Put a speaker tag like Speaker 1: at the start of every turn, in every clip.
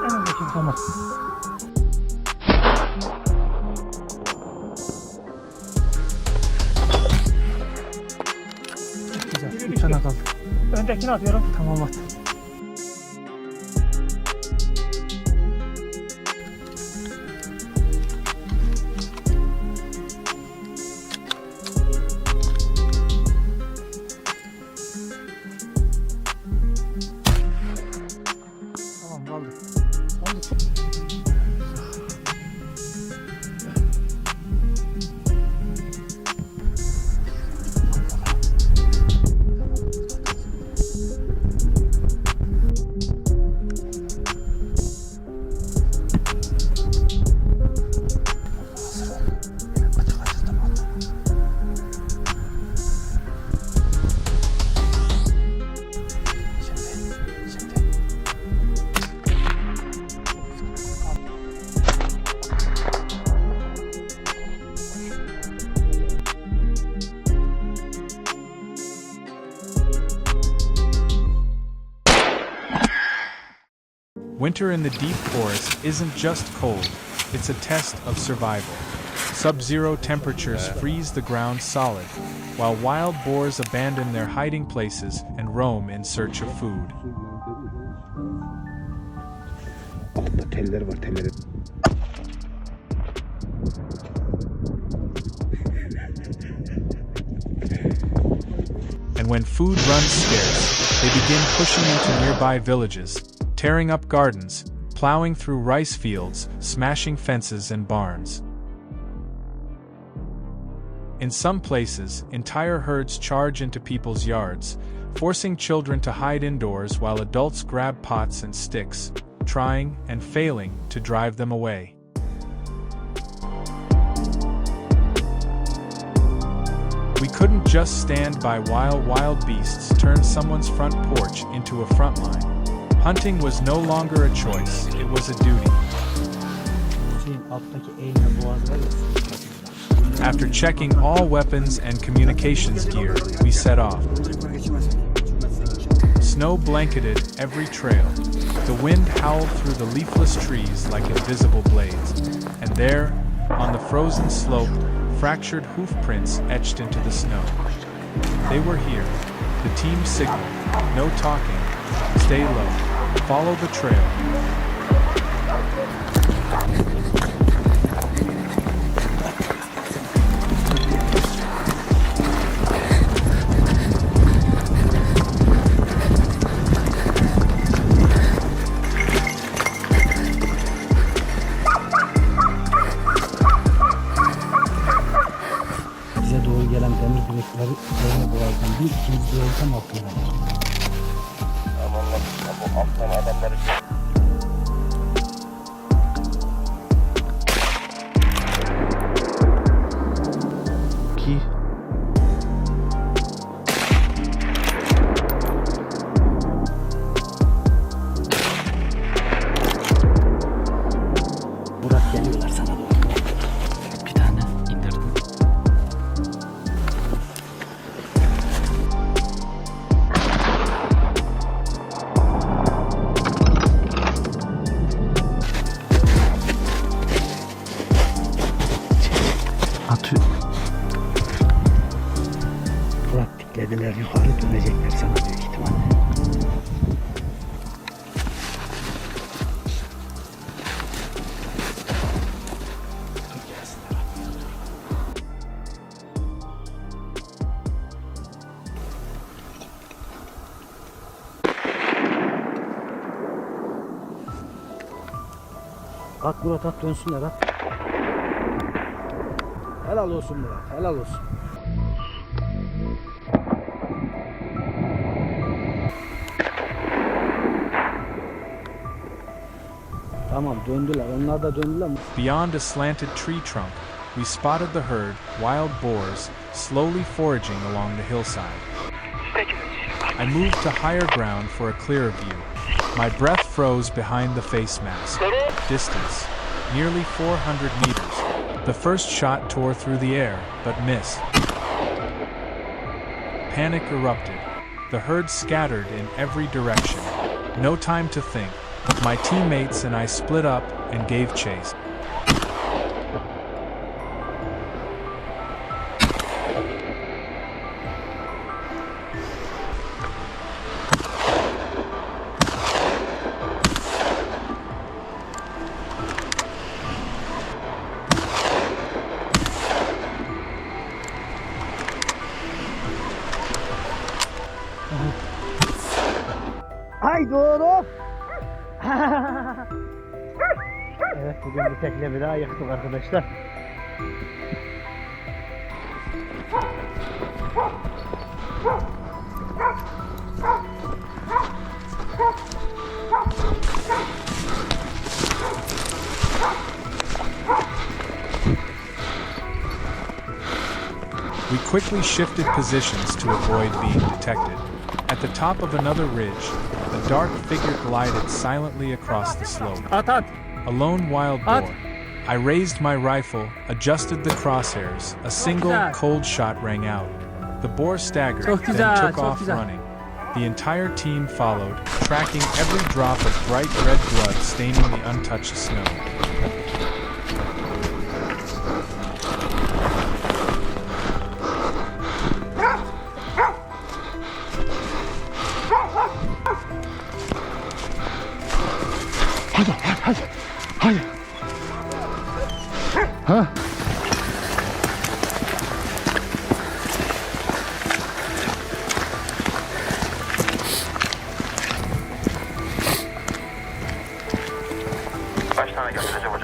Speaker 1: en öndekini. Tamam. Güzel. Bir tane kaldı. Öndekini atıyorum. Tamam at.
Speaker 2: Winter in the deep forest isn't just cold, it's a test of survival. Sub-zero temperatures freeze the ground solid, while wild boars abandon their hiding places and roam in search of food. And when food runs scarce, they begin pushing into nearby villages, tearing up gardens, plowing through rice fields, smashing fences and barns. In some places, entire herds charge into people's yards, forcing children to hide indoors while adults grab pots and sticks, trying and failing to drive them away. We couldn't just stand by while wild beasts turned someone's front porch into a front line. Hunting was no longer a choice, it was a duty. After checking all weapons and communications gear, we set off. Snow blanketed every trail. The wind howled through the leafless trees like invisible blades. And there, on the frozen slope, fractured hoof prints etched into the snow. They were here. The team signaled. No talking. Stay low. Follow the trail.
Speaker 1: Bize doğru gelen demir bilekleri üzerine boğazdan bir ikinci yöntem altında.
Speaker 3: Alttan adamları
Speaker 1: ki Burak geliyorlar sana doğru. Bir tane indirdim. Atıyor. Praktiklediler, yukarı dönecekler sana büyük ihtimalle. At Murat, at dönsünler, at. Helal olsun Murat, helal olsun. Tamam, döndüler, onlar da döndüler.
Speaker 2: Beyond a slanted tree trunk, we spotted the herd, wild boars, slowly foraging along the hillside. I moved to higher ground for a clearer view. My breath froze behind the face mask. Distance, nearly 400 meters. The first shot tore through the air, but missed. Panic erupted. The herd scattered in every direction. No time to think. My teammates and I split up and gave chase.
Speaker 1: Ay doğru. Evet, bugün bir teklemi daha yıktık arkadaşlar.
Speaker 2: We quickly shifted positions to avoid being detected. At the top of another ridge, a dark figure glided silently across the slope. A lone wild boar. I raised my rifle, adjusted the crosshairs. A single, cold shot rang out. The boar staggered, then took off running. The entire team followed, tracking every drop of bright red blood staining the untouched snow.
Speaker 1: Hadi. Ha?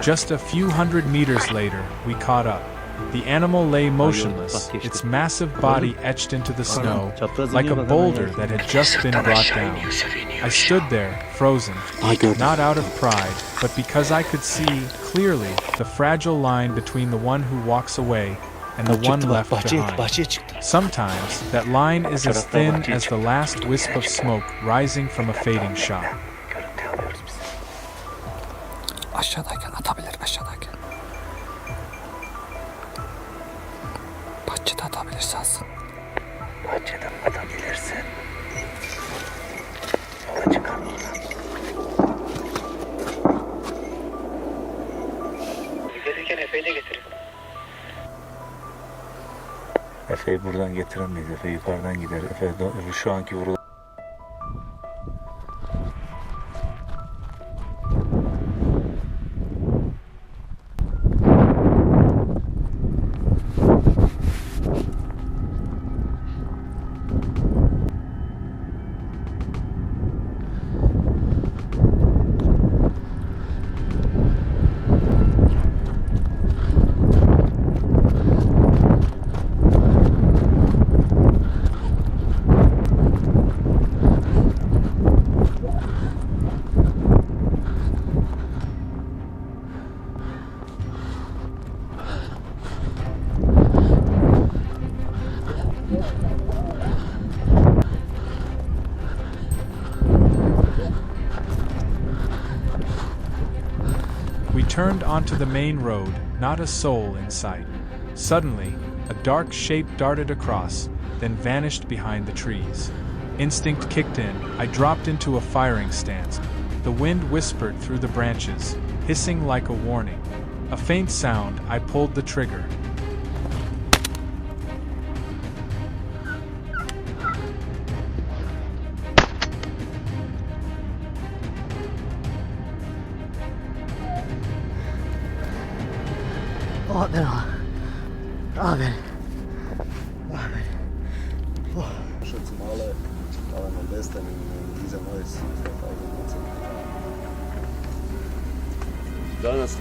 Speaker 2: Just a few hundred meters later, we caught up. The animal lay motionless, its massive body etched into the snow, like a boulder that had just been brought down. I stood there, frozen, not out of pride, but because I could see, clearly, the fragile line between the one who walks away and the one left behind. Sometimes, that line is as thin as the last wisp of smoke rising from a fading shot.
Speaker 4: Aşağıdayken atabilir, aşağıdayken. Bahçede atabilirse alsın.
Speaker 3: Bahçede atabilirsin. Yola çıkalım. Gelirken Efe'yi de getirin. Efe'yi buradan getiremeyiz. Efe yukarıdan gider. Efe şu anki vurul.
Speaker 2: We turned onto the main road, not a soul in sight. Suddenly, a dark shape darted across, then vanished behind the trees. Instinct kicked in, I dropped into a firing stance. The wind whispered through the branches, hissing like a warning. A faint sound, I pulled the trigger.
Speaker 1: Aferin.
Speaker 5: Schützen alle, aber am besten in dieser Neues. Danas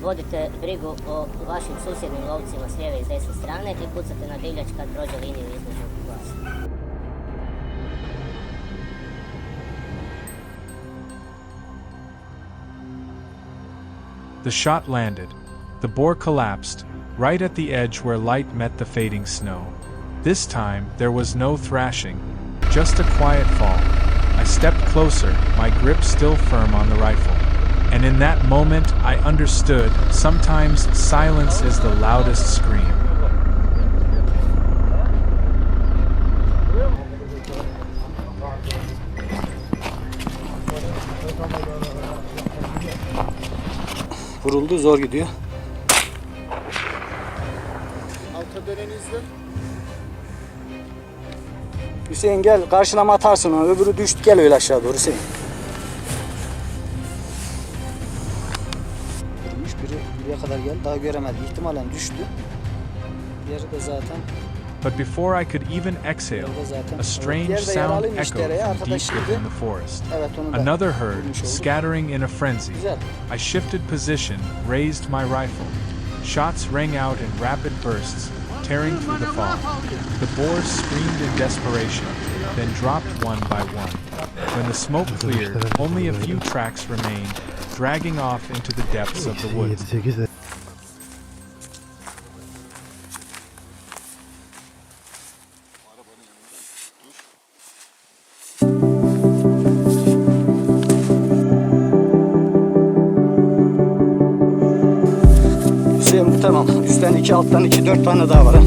Speaker 6: Vodite brigu o vašim susjednim lovcima s lijeve i s desne strane i pucate na divljač kad prođe liniju između vas.
Speaker 2: The shot landed. The boar collapsed, right at the edge where light met the fading snow. This time, there was no thrashing, just a quiet fall. I stepped closer, my grip still firm on the rifle. And in that moment, I understood, sometimes silence is the loudest scream.
Speaker 4: Vuruldu, zor gidiyor.
Speaker 5: Alta dönenizde.
Speaker 4: Hüseyin gel, karşılama atarsın onu. Öbürü düştü, gel öyle aşağı doğru Hüseyin. Durmuş, biri buraya kadar geldi, daha göremedi. İhtimalen düştü. Diğeri de zaten...
Speaker 2: But before I could even exhale, a strange sound echoed from deep within the forest. Another herd, scattering in a frenzy. I shifted position, raised my rifle. Shots rang out in rapid bursts, tearing through the fog. The boars screamed in desperation, then dropped one by one. When the smoke cleared, only a few tracks remained, dragging off into the depths of the woods.
Speaker 4: Hüseyin bu tamam. Üstten 2, alttan 2, 4 tane daha var ha.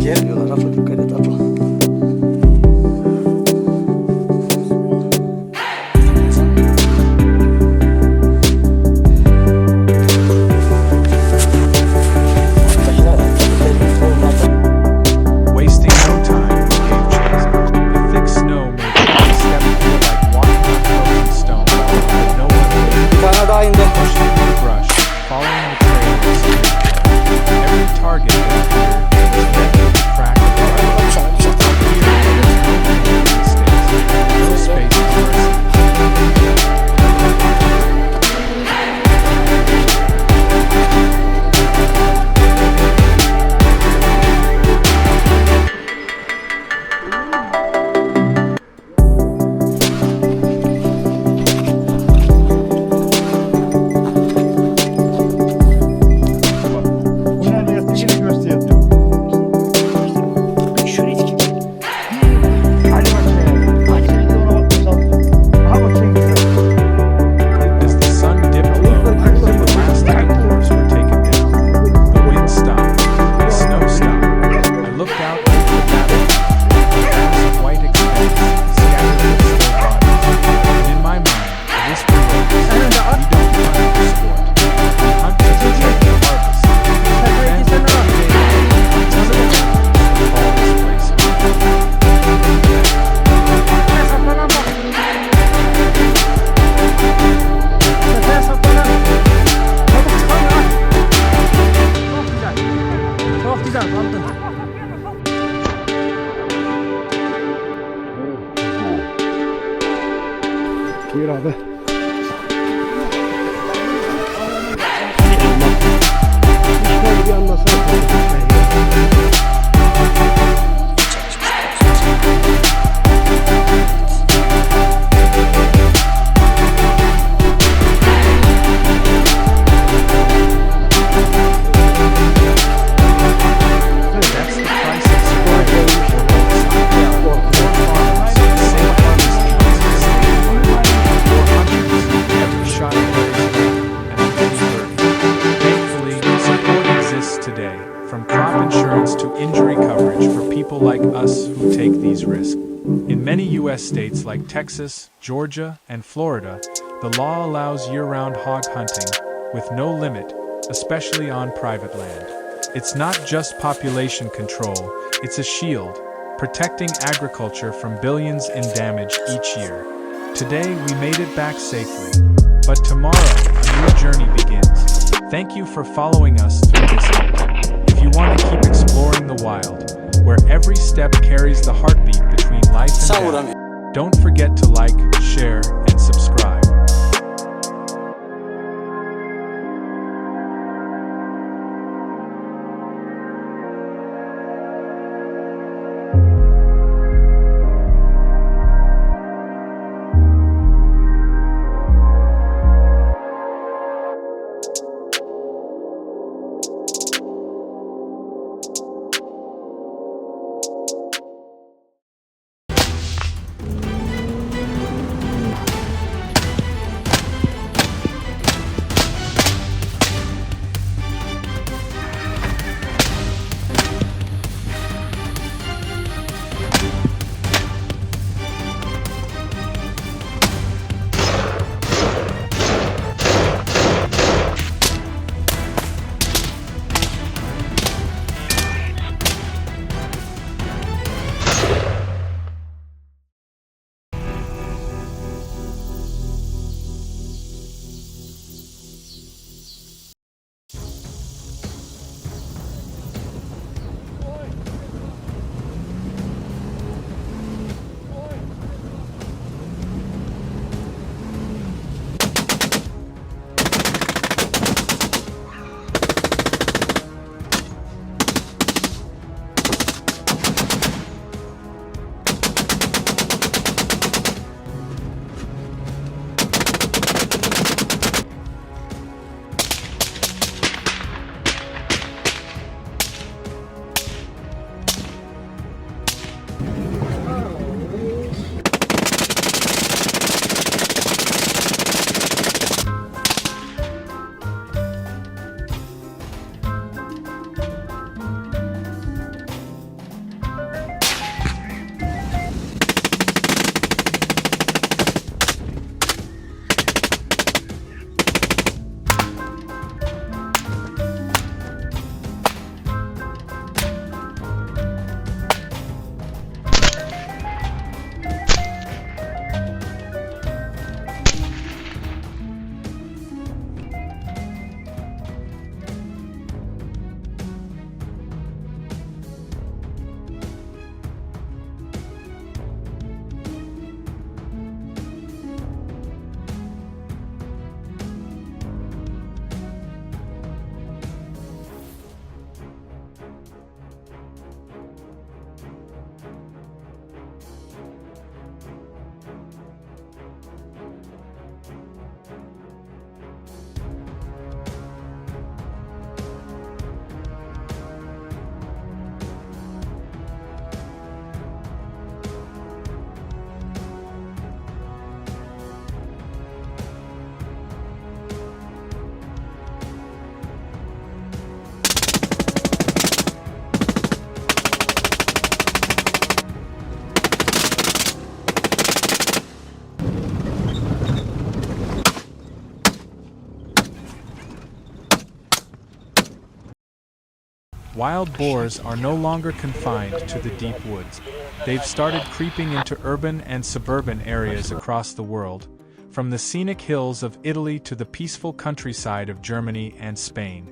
Speaker 4: Geliyorlar, Apo dikkat et Apo.
Speaker 2: Wasting no time, we gave chase. The thick snow made every step feel like walking on frozen stone, but no one waited.
Speaker 4: Bir tane daha indi.
Speaker 2: Pushed through the brush, following the trail of speed. Every target that appeared was met with a crack of rifle. Here, there's no making mistakes, no space for mercy. As the sun dipped low, the last of the boars were taken down. The wind stopped, the snow stopped. I looked out over the battlefield, a vast white expanse, scattered with still bodies. And in my mind, a whisper rose, we don't hunt for sport. We hunt to protect the harvest. Defend the daylight, until the mountains of all this place.
Speaker 1: Buyur abi. İşler bir anlasana.
Speaker 2: That's the price of survival for both farmers, safe harvest fields in the state of Illinois, for hunters, every shot carries and a full bird. Thankfully, support exists today, from crop insurance to injury coverage for people like us who take these risks. In many U.S. states like Texas, Georgia, and Florida, the law allows year-round hog hunting with no limit, especially on private land. It's not just population control, it's a shield, protecting agriculture from billions in damage each year. Today, we made it back safely, but tomorrow, a new journey begins. Thank you for following us through this hunt. If you want to keep exploring the wild, where every step carries the heartbeat between life and death, don't forget to like, share, and subscribe. wild boars are no longer confined to the deep woods. They've started creeping into urban and suburban areas across the world, from the scenic hills of Italy to the peaceful countryside of Germany and Spain.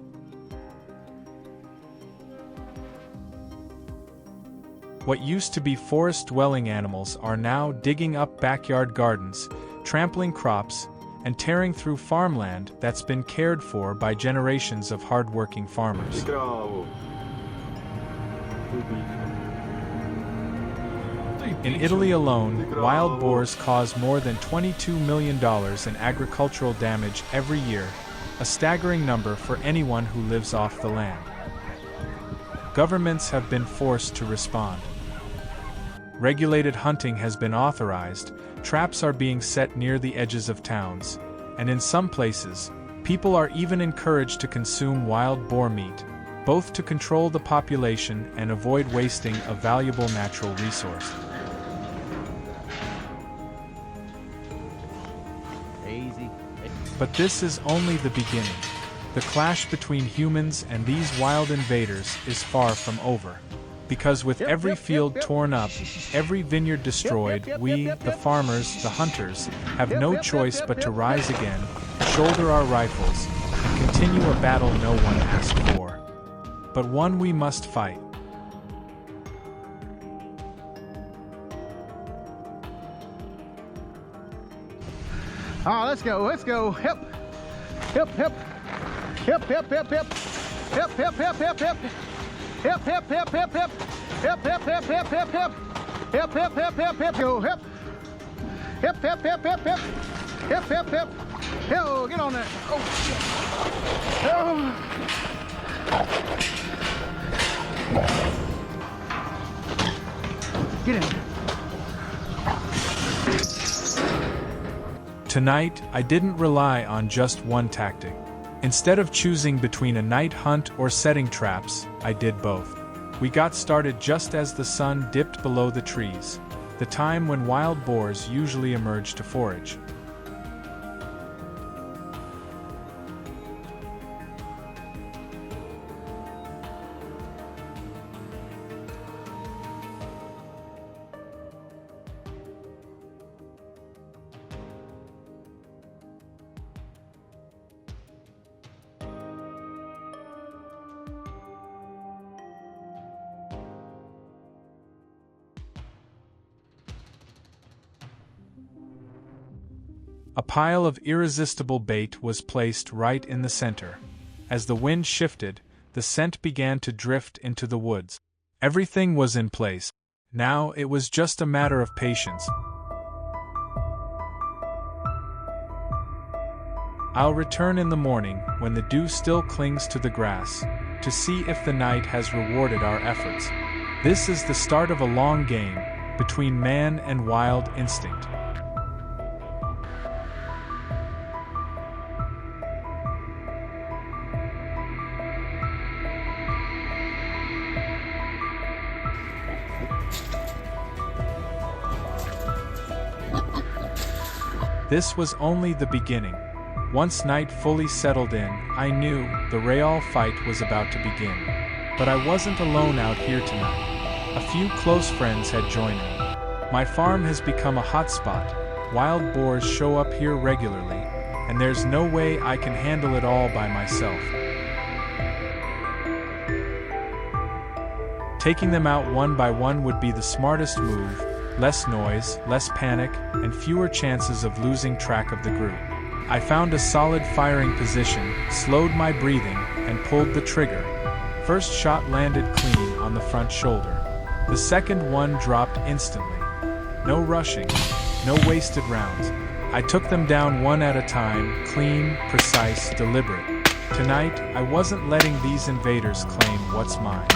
Speaker 2: What used to be forest-dwelling animals are now digging up backyard gardens, trampling crops, and tearing through farmland that's been cared for by generations of hard-working farmers. In Italy alone, wild boars cause more than $22 million in agricultural damage every year, a staggering number for anyone who lives off the land. Governments have been forced to respond. Regulated hunting has been authorized, traps are being set near the edges of towns, and in some places, people are even encouraged to consume wild boar meat, both to control the population and avoid wasting a valuable natural resource. But this is only the beginning. The clash between humans and these wild invaders is far from over. Because with every field torn up, every vineyard destroyed, we, the farmers, the hunters, have no choice but to rise again, shoulder our rifles, and continue a battle no one asked for. But one we must fight.
Speaker 7: Ah, let's go, let's go. Hip, hip, hip, hip, hip, hip, hip, hip, hip, hip, hip, hip. Hip, hip, hip, hip, hip, hip, hip, hip, hip, hip, hip, hip, hip, hip, hip, hip, go, hip, hip, hip, hip, hip, hip, hip, hip, hip, yo, get on there, oh, get in.
Speaker 2: Tonight, I didn't rely on just one tactic. Instead of choosing between a night hunt or setting traps, I did both. We got started just as the sun dipped below the trees, the time when wild boars usually emerge to forage. A pile of irresistible bait was placed right in the center. As the wind shifted, the scent began to drift into the woods. Everything was in place. Now it was just a matter of patience. I'll return in the morning, when the dew still clings to the grass, to see if the night has rewarded our efforts. This is the start of a long game between man and wild instinct. This was only the beginning. Once night fully settled in, I knew the real fight was about to begin. But I wasn't alone out here tonight. A few close friends had joined me. My farm has become a hotspot. Wild boars show up here regularly, and there's no way I can handle it all by myself. Taking them out one by one would be the smartest move. Less noise, less panic, and fewer chances of losing track of the group. I found a solid firing position, slowed my breathing, and pulled the trigger. First shot landed clean on the front shoulder. The second one dropped instantly. No rushing, no wasted rounds. I took them down one at a time, clean, precise, deliberate. Tonight, I wasn't letting these invaders claim what's mine.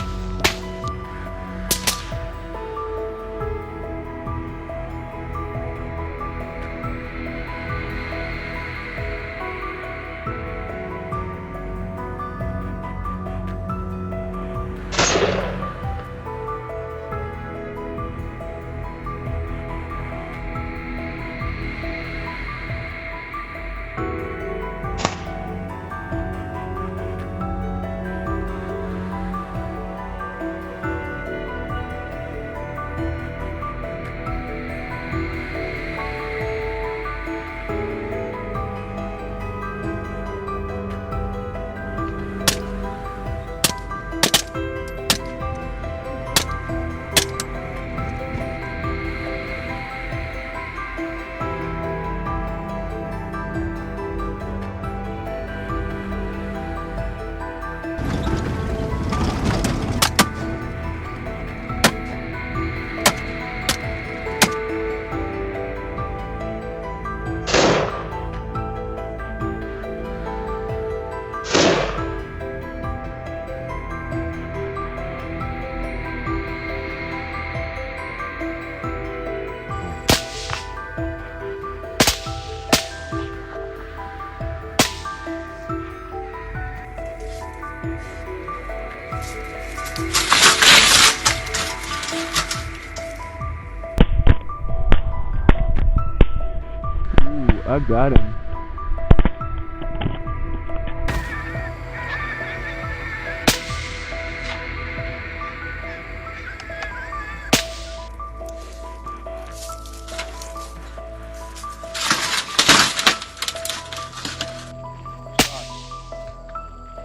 Speaker 7: I got him.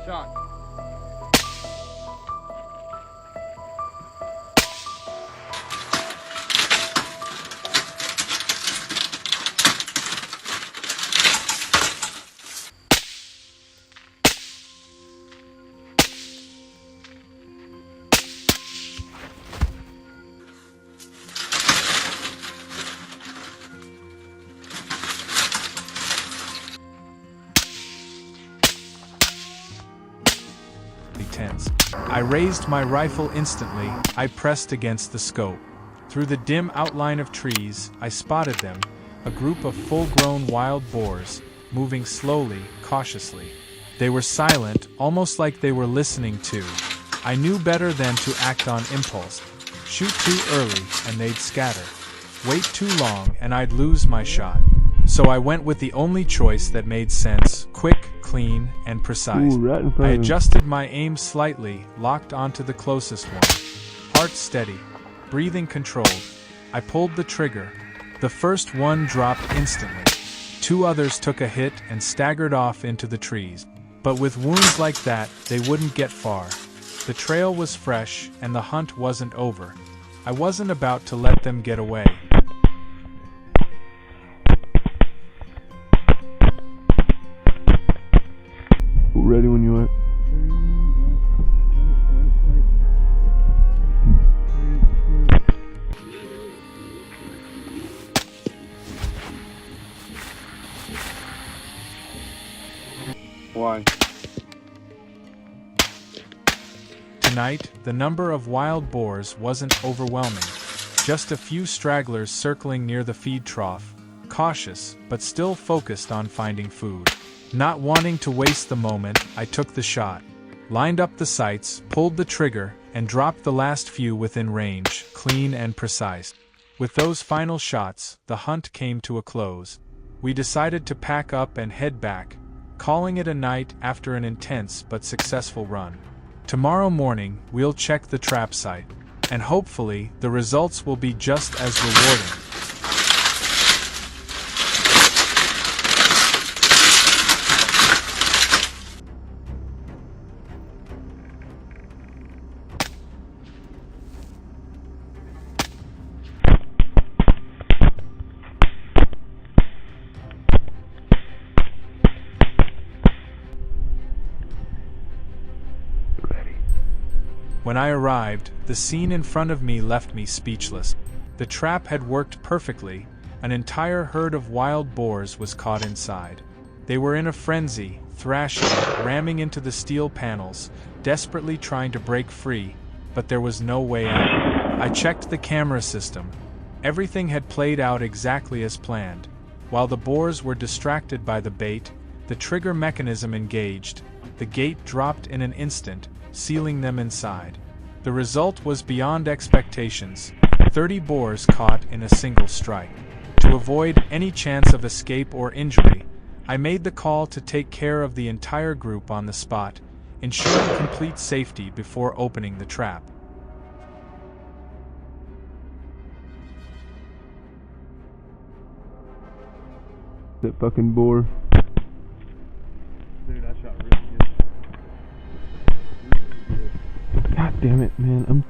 Speaker 8: Shot.
Speaker 2: Tense. I raised my rifle instantly. I pressed against the scope. Through the dim outline of trees, I spotted them, a group of full-grown wild boars, moving slowly, cautiously. They were silent, almost like they were listening too. I knew better than to act on impulse. Shoot too early, and they'd scatter. Wait too long, and I'd lose my shot. So I went with the only choice that made sense, quick, clean, and precise.
Speaker 7: Ooh, right in front
Speaker 2: I
Speaker 7: of him.
Speaker 2: adjusted my aim slightly, locked onto the closest one. Heart steady, breathing controlled. I pulled the trigger. The first one dropped instantly. 2 others took a hit and staggered off into the trees. But with wounds like that, they wouldn't get far. The trail was fresh, and the hunt wasn't over. I wasn't about to let them get away.
Speaker 7: Ready when you are.
Speaker 8: One.
Speaker 2: Tonight, the number of wild boars wasn't overwhelming. Just a few stragglers circling near the feed trough, cautious, but still focused on finding food. Not wanting to waste the moment, I took the shot, lined up the sights, pulled the trigger, and dropped the last few within range, clean and precise. With those final shots, the hunt came to a close. We decided to pack up and head back, calling it a night after an intense but successful run. Tomorrow morning, we'll check the trap site, and hopefully, the results will be just as rewarding. When I arrived, the scene in front of me left me speechless. The trap had worked perfectly. An entire herd of wild boars was caught inside. They were in a frenzy, thrashing, ramming into the steel panels, desperately trying to break free, but there was no way out. I checked the camera system. Everything had played out exactly as planned. While the boars were distracted by the bait, the trigger mechanism engaged. The gate dropped in an instant, sealing them inside. The result was beyond expectations. 30 boars caught in a single strike. To avoid any chance of escape or injury, I made the call to take care of the entire group on the spot, ensuring complete safety before opening the trap.
Speaker 7: That fucking boar.
Speaker 8: Dude, I shot really good. Really good.
Speaker 7: God damn it, man.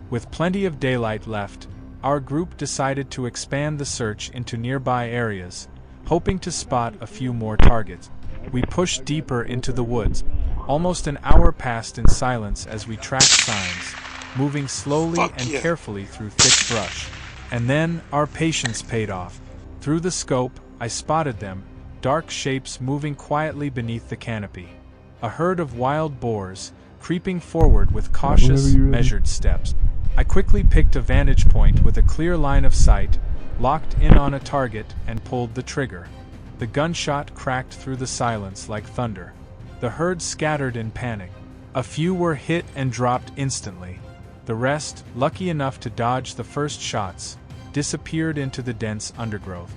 Speaker 2: With plenty of daylight left, our group decided to expand the search into nearby areas, hoping to spot a few more targets. We pushed deeper into the woods. Almost an hour passed in silence as we tracked signs, moving slowly and carefully through thick brush. And then, our patience paid off. Through the scope, I spotted them, dark shapes moving quietly beneath the canopy. A herd of wild boars, creeping forward with cautious, measured steps. I quickly picked a vantage point with a clear line of sight, locked in on a target, and pulled the trigger. The gunshot cracked through the silence like thunder. The herd scattered in panic. A few were hit and dropped instantly. The rest, lucky enough to dodge the first shots, disappeared into the dense undergrowth.